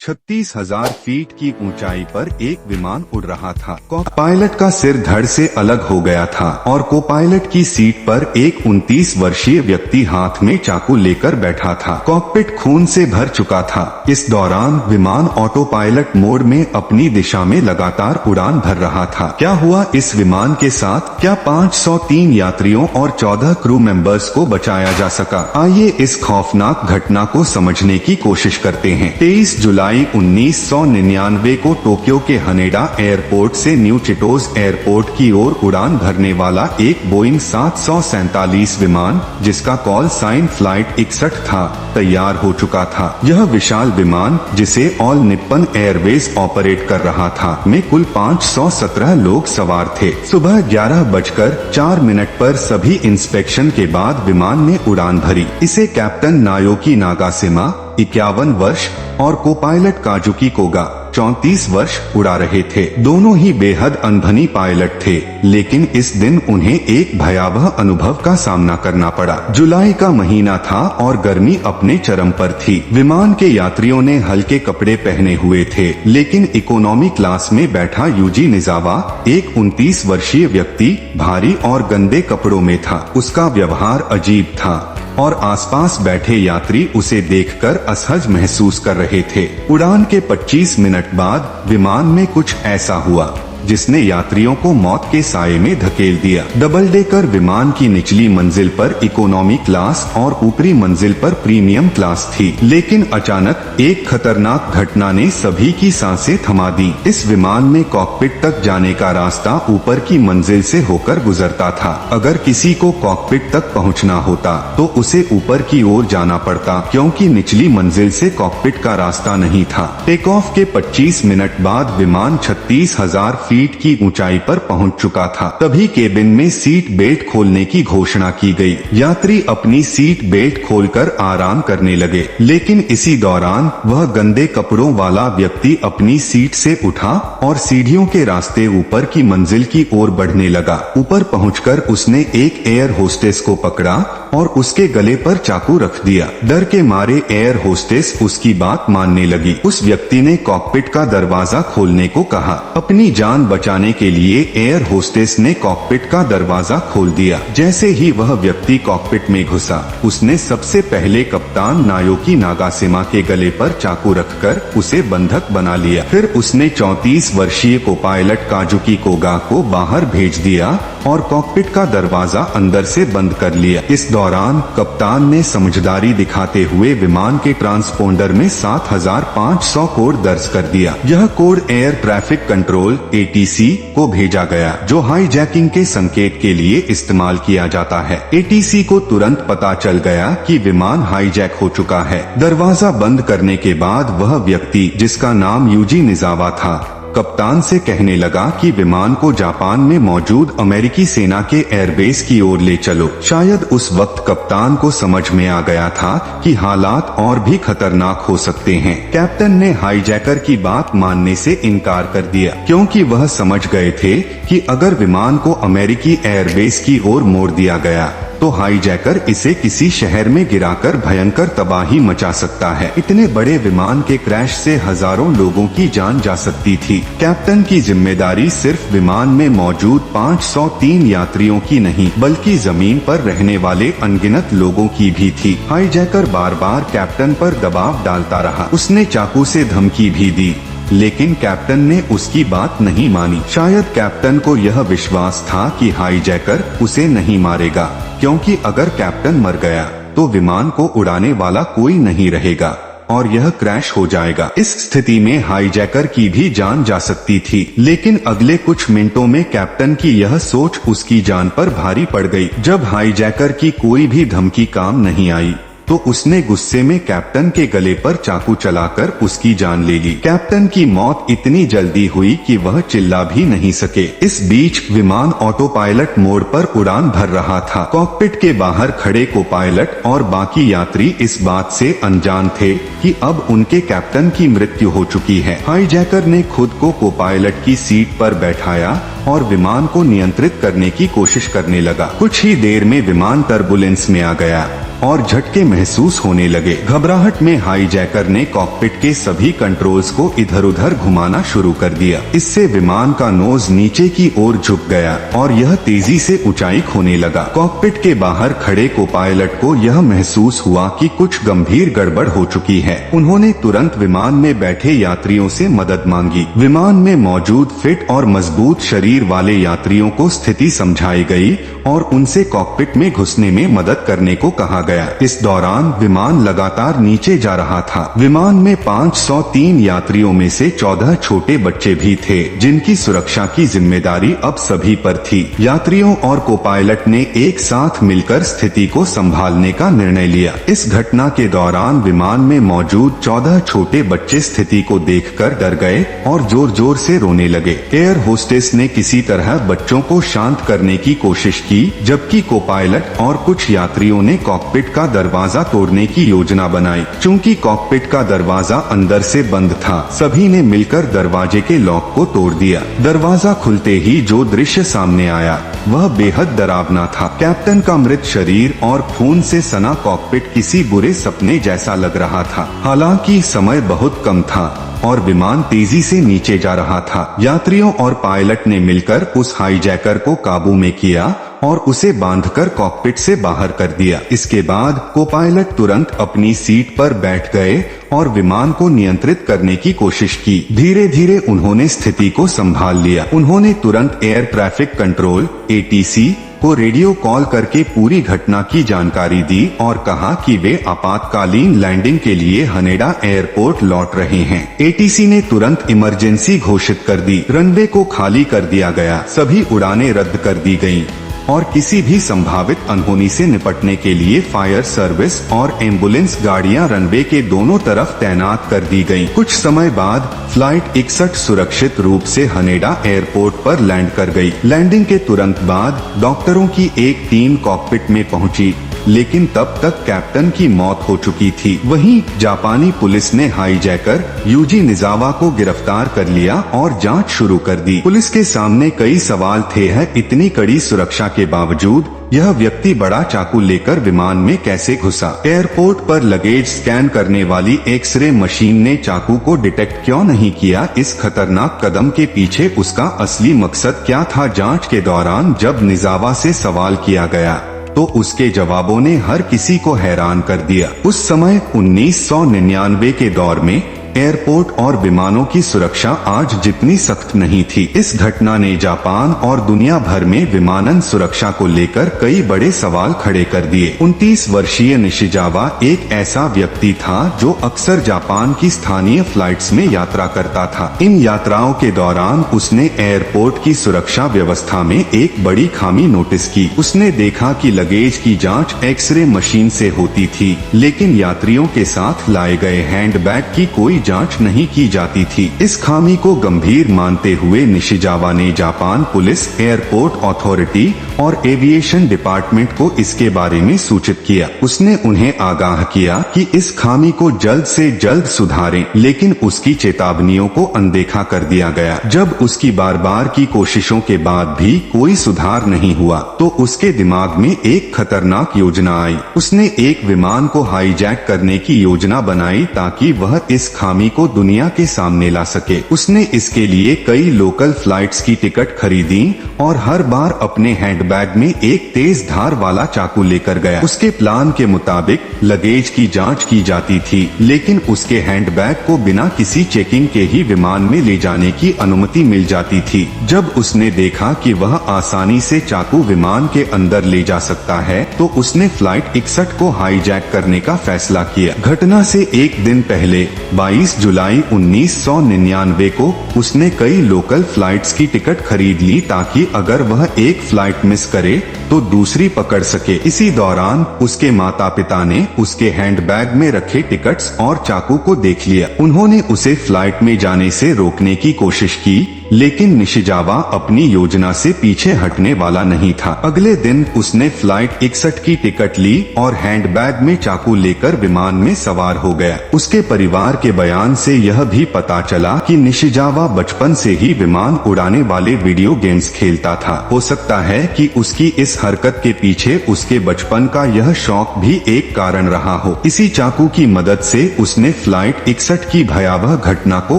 36,000 feet की ऊंचाई पर एक विमान उड़ रहा था। पायलट का सिर धड़ से अलग हो गया था और को पायलट की सीट पर एक 29 वर्षीय व्यक्ति हाथ में चाकू लेकर बैठा था। कॉकपिट खून से भर चुका था। इस दौरान विमान ऑटो पायलट मोड में अपनी दिशा में लगातार उड़ान भर रहा था। क्या हुआ इस विमान के साथ? क्या 503 यात्रियों और 14 क्रू मेंबर्स को बचाया जा सका? आइए इस खौफनाक घटना को समझने की कोशिश करते हैं। 23 जुलाई 1999 को टोक्यो के हनेडा एयरपोर्ट से न्यू चिटोज एयरपोर्ट की ओर उड़ान भरने वाला एक बोइंग 747 विमान, जिसका कॉल साइन फ्लाइट 61 था, तैयार हो चुका था। यह विशाल विमान, जिसे ऑल निप्पन एयरवेज ऑपरेट कर रहा था, में कुल 517 लोग सवार थे। सुबह 11:04 पर सभी इंस्पेक्शन के बाद विमान ने उड़ान भरी। इसे कैप्टन नायोकी नागाशिमा 51 वर्ष और को पायलट काजुकी कोगा 34 वर्ष उड़ा रहे थे। दोनों ही बेहद अनभनी पायलट थे, लेकिन इस दिन उन्हें एक भयावह अनुभव का सामना करना पड़ा। जुलाई का महीना था और गर्मी अपने चरम पर थी। विमान के यात्रियों ने हल्के कपड़े पहने हुए थे, लेकिन इकोनॉमी क्लास में बैठा यूजी निजावा, एक 29 वर्षीय व्यक्ति, भारी और गंदे कपड़ों में था। उसका व्यवहार अजीब था और आसपास बैठे यात्री उसे देखकर असहज महसूस कर रहे थे। उड़ान के 25 मिनट बाद विमान में कुछ ऐसा हुआ जिसने यात्रियों को मौत के साये में धकेल दिया। डबल डेकर विमान की निचली मंजिल पर इकोनॉमी क्लास और ऊपरी मंजिल पर प्रीमियम क्लास थी, लेकिन अचानक एक खतरनाक घटना ने सभी की सांसें थमा दी। इस विमान में कॉकपिट तक जाने का रास्ता ऊपर की मंजिल से होकर गुजरता था। अगर किसी को कॉकपिट तक पहुंचना होता तो उसे ऊपर की ओर जाना पड़ता, क्योंकि निचली मंजिल से कॉकपिट का रास्ता नहीं था। टेक ऑफ के 25 मिनट बाद विमान 36,000 फीट की ऊंचाई पर पहुंच चुका था। तभी केबिन में सीट बेल्ट खोलने की घोषणा की गई। यात्री अपनी सीट बेल्ट खोलकर आराम करने लगे, लेकिन इसी दौरान वह गंदे कपड़ों वाला व्यक्ति अपनी सीट से उठा और सीढ़ियों के रास्ते ऊपर की मंजिल की ओर बढ़ने लगा। ऊपर पहुंचकर उसने एक एयर होस्टेस को पकड़ा और उसके गले पर चाकू रख दिया। डर के मारे एयर होस्टेस उसकी बात मानने लगी। उस व्यक्ति ने कॉकपिट का दरवाजा खोलने को कहा। अपनी जान बचाने के लिए एयर होस्टेस ने कॉकपिट का दरवाजा खोल दिया। जैसे ही वह व्यक्ति कॉकपिट में घुसा, उसने सबसे पहले कप्तान नायोकी नागाशिमा के गले पर चाकू रखकर उसे बंधक बना लिया। फिर उसने 34 वर्षीय को पायलट काजुकी कोगा को बाहर भेज दिया और कॉकपिट का दरवाजा अंदर से बंद कर लिया। इस दौरान कप्तान ने समझदारी दिखाते हुए विमान के ट्रांसपोंडर में 7,500 कोड दर्ज कर दिया। यह code air traffic control ATC को भेजा गया, जो हाईजैकिंग के संकेत के लिए इस्तेमाल किया जाता है। ATC को तुरंत पता चल गया कि विमान हाईजैक हो चुका है। दरवाजा बंद करने के बाद वह व्यक्ति, जिसका नाम यूजी निजावा था, कप्तान से कहने लगा कि विमान को जापान में मौजूद अमेरिकी सेना के एयरबेस की ओर ले चलो। शायद उस वक्त कप्तान को समझ में आ गया था कि हालात और भी खतरनाक हो सकते हैं। कैप्टन ने हाईजैकर की बात मानने से इनकार कर दिया, क्योंकि वह समझ गए थे कि अगर विमान को अमेरिकी एयरबेस की ओर मोड़ दिया गया तो हाईजैकर इसे किसी शहर में गिराकर भयंकर तबाही मचा सकता है। इतने बड़े विमान के क्रैश से हजारों लोगों की जान जा सकती थी। कैप्टन की जिम्मेदारी सिर्फ विमान में मौजूद 503 यात्रियों की नहीं, बल्कि जमीन पर रहने वाले अनगिनत लोगों की भी थी। हाईजैकर बार बार कैप्टन पर दबाव डालता रहा। उसने चाकू से धमकी भी दी, लेकिन कैप्टन ने उसकी बात नहीं मानी। शायद कैप्टन को यह विश्वास था कि हाईजैकर उसे नहीं मारेगा, क्योंकि अगर कैप्टन मर गया तो विमान को उड़ाने वाला कोई नहीं रहेगा और यह क्रैश हो जाएगा। इस स्थिति में हाईजैकर की भी जान जा सकती थी, लेकिन अगले कुछ मिनटों में कैप्टन की यह सोच उसकी जान पर भारी पड़ गई। जब हाईजैकर की कोई भी धमकी काम नहीं आई तो उसने गुस्से में कैप्टन के गले पर चाकू चलाकर उसकी जान ले ली। कैप्टन की मौत इतनी जल्दी हुई कि वह चिल्ला भी नहीं सके। इस बीच विमान ऑटो पायलट मोड पर उड़ान भर रहा था। कॉकपिट के बाहर खड़े को पायलट और बाकी यात्री इस बात से अनजान थे कि अब उनके कैप्टन की मृत्यु हो चुकी है। हाईजैकर ने खुद को पायलट की सीट पर बैठाया और विमान को नियंत्रित करने की कोशिश करने लगा। कुछ ही देर में विमान टर्बुलेंस में आ गया और झटके महसूस होने लगे। घबराहट में हाईजैकर ने कॉकपिट के सभी कंट्रोल्स को इधर उधर घुमाना शुरू कर दिया। इससे विमान का नोज नीचे की ओर झुक गया और यह तेजी से ऊंचाई खोने लगा। कॉकपिट के बाहर खड़े को पायलट को यह महसूस हुआ कि कुछ गंभीर गड़बड़ हो चुकी है। उन्होंने तुरंत विमान में बैठे यात्रियों से मदद मांगी। विमान में मौजूद फिट और मजबूत शरीर वाले यात्रियों को स्थिति समझाई गई और उनसे कॉकपिट में घुसने में मदद करने को कहा गया। इस दौरान विमान लगातार नीचे जा रहा था। विमान में 503 यात्रियों में से 14 छोटे बच्चे भी थे, जिनकी सुरक्षा की जिम्मेदारी अब सभी पर थी। यात्रियों और को पायलट ने एक साथ मिलकर स्थिति को संभालने का निर्णय लिया। इस घटना के दौरान विमान में मौजूद 14 छोटे बच्चे स्थिति को देखकर डर गए और जोर जोर से रोने लगे। एयर होस्टेस ने किसी तरह बच्चों को शांत करने की कोशिश की, जबकि को पायलट और कुछ यात्रियों ने कॉकपिट का दरवाजा तोड़ने की योजना बनाई। चूंकि कॉकपिट का दरवाजा अंदर से बंद था, सभी ने मिलकर दरवाजे के लॉक को तोड़ दिया। दरवाजा खुलते ही जो दृश्य सामने आया वह बेहद डरावना था। कैप्टन का मृत शरीर और खून से सना कॉकपिट किसी बुरे सपने जैसा लग रहा था। हालांकि समय बहुत कम था और विमान तेजी से नीचे जा रहा था। यात्रियों और पायलट ने मिलकर उस हाईजैकर को काबू में किया और उसे बांधकर कॉकपिट से बाहर कर दिया। इसके बाद को पायलट तुरंत अपनी सीट पर बैठ गए और विमान को नियंत्रित करने की कोशिश की। धीरे धीरे उन्होंने स्थिति को संभाल लिया। उन्होंने तुरंत एयर ट्रैफिक कंट्रोल (ATC) को रेडियो कॉल करके पूरी घटना की जानकारी दी और कहा कि वे आपातकालीन लैंडिंग के लिए हनेडा एयरपोर्ट लौट रहे हैं। ATC ने तुरंत इमरजेंसी घोषित कर दी। रनवे को खाली कर दिया गया, सभी उड़ानें रद्द कर दी गयीं और किसी भी संभावित अनहोनी से निपटने के लिए फायर सर्विस और एम्बुलेंस गाड़ियां रनवे के दोनों तरफ तैनात कर दी गईं। कुछ समय बाद फ्लाइट 61 सुरक्षित रूप से हनेडा एयरपोर्ट पर लैंड कर गई। लैंडिंग के तुरंत बाद डॉक्टरों की एक टीम कॉकपिट में पहुंची, लेकिन तब तक कैप्टन की मौत हो चुकी थी। वहीं जापानी पुलिस ने हाईजैकर यूजी निजावा को गिरफ्तार कर लिया और जांच शुरू कर दी। पुलिस के सामने कई सवाल थे। इतनी कड़ी सुरक्षा के बावजूद यह व्यक्ति बड़ा चाकू लेकर विमान में कैसे घुसा? एयरपोर्ट पर लगेज स्कैन करने वाली एक्सरे मशीन ने चाकू को डिटेक्ट क्यों नहीं किया? इस खतरनाक कदम के पीछे उसका असली मकसद क्या था? जांच के दौरान जब निजावा से सवाल किया गया तो उसके जवाबों ने हर किसी को हैरान कर दिया। उस समय 1999 के दौर में एयरपोर्ट और विमानों की सुरक्षा आज जितनी सख्त नहीं थी। इस घटना ने जापान और दुनिया भर में विमानन सुरक्षा को लेकर कई बड़े सवाल खड़े कर दिए। 29 वर्षीय निशिजावा एक ऐसा व्यक्ति था जो अक्सर जापान की स्थानीय फ्लाइट्स में यात्रा करता था। इन यात्राओं के दौरान उसने एयरपोर्ट की सुरक्षा व्यवस्था में एक बड़ी खामी नोटिस की। उसने देखा कि लगेज की जांच एक्सरे मशीन से होती थी, लेकिन यात्रियों के साथ लाए गए हैंडबैग की कोई जांच नहीं की जाती थी। इस खामी को गंभीर मानते हुए निशिजावा ने जापान पुलिस, एयरपोर्ट अथॉरिटी और एविएशन डिपार्टमेंट को इसके बारे में सूचित किया। उसने उन्हें आगाह किया कि इस खामी को जल्द से जल्द सुधारें, लेकिन उसकी चेतावनियों को अनदेखा कर दिया गया। जब उसकी बार बार की कोशिशों के बाद भी कोई सुधार नहीं हुआ तो उसके दिमाग में एक खतरनाक योजना आई। उसने एक विमान को हाईजैक करने की योजना बनाई ताकि वह इस खामी को दुनिया के सामने ला सके। उसने इसके लिए कई लोकल फ्लाइट्स की टिकट खरीदी और हर बार अपने हैंडबैग में एक तेज धार वाला चाकू लेकर गया। उसके प्लान के मुताबिक लगेज की जांच की जाती थी, लेकिन उसके हैंडबैग को बिना किसी चेकिंग के ही विमान में ले जाने की अनुमति मिल जाती थी। जब उसने देखा कि वह आसानी से चाकू विमान के अंदर ले जा सकता है तो उसने फ्लाइट 61 को हाईजैक करने का फैसला किया। घटना से एक दिन पहले 22 जुलाई 1999 को उसने कई लोकल फ्लाइट्स की टिकट खरीद ली ताकि अगर वह एक फ्लाइट मिस करे तो दूसरी पकड़ सके। इसी दौरान उसके माता पिता ने उसके हैंडबैग में रखे टिकट्स और चाकू को देख लिया। उन्होंने उसे फ्लाइट में जाने से रोकने की कोशिश की, लेकिन निशिजावा अपनी योजना से पीछे हटने वाला नहीं था। अगले दिन उसने फ्लाइट 61 की टिकट ली और हैंडबैग में चाकू लेकर विमान में सवार हो गया। उसके परिवार के बयान से यह भी पता चला कि निशिजावा बचपन से ही विमान उड़ाने वाले वीडियो गेम्स खेलता था। हो सकता है कि उसकी इस हरकत के पीछे उसके बचपन का यह शौक भी एक कारण रहा हो। इसी चाकू की मदद से उसने फ्लाइट 61 की भयावह घटना को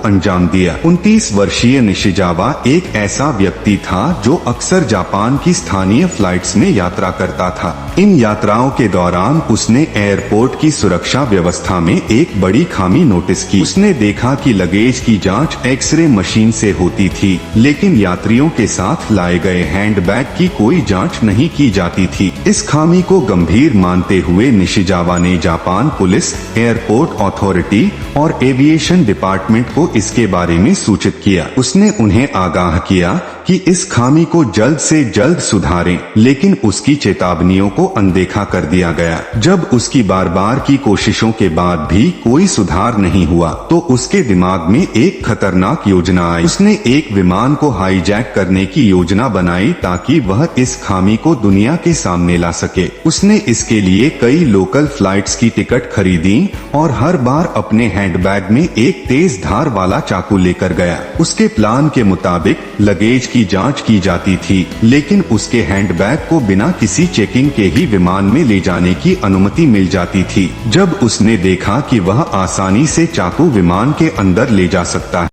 अंजाम दिया। 29 वर्षीय निशिजावा एक ऐसा व्यक्ति था जो अक्सर जापान की स्थानीय फ्लाइट्स में यात्रा करता था। इन यात्राओं के दौरान उसने एयरपोर्ट की सुरक्षा व्यवस्था में एक बड़ी खामी नोटिस की। उसने देखा कि लगेज की जांच एक्सरे मशीन से होती थी, लेकिन यात्रियों के साथ लाए गए हैंडबैग की कोई जांच नहीं की जाती थी। इस खामी को गंभीर मानते हुए निशिजावा ने जापान पुलिस, एयरपोर्ट अथॉरिटी और एविएशन डिपार्टमेंट को इसके बारे में सूचित किया। उसने उन्हें आगाह किया कि इस खामी को जल्द से जल्द सुधारें, लेकिन उसकी चेतावनियों को अनदेखा कर दिया गया। जब उसकी बार बार की कोशिशों के बाद भी कोई सुधार नहीं हुआ, तो उसके दिमाग में एक खतरनाक योजना आई। उसने एक विमान को हाईजैक करने की योजना बनाई ताकि वह इस खामी को दुनिया के सामने ला सके। उसने इसके लिए कई लोकल फ्लाइट्स की टिकट खरीदी और हर बार अपने हैंडबैग में एक तेज धार वाला चाकू लेकर गया। उसके प्लान के मुताबिक लगेज की जांच की जाती थी, लेकिन उसके हैंडबैग को बिना किसी चेकिंग के ही विमान में ले जाने की अनुमति मिल जाती थी। जब उसने देखा कि वह आसानी से चाकू विमान के अंदर ले जा सकता है,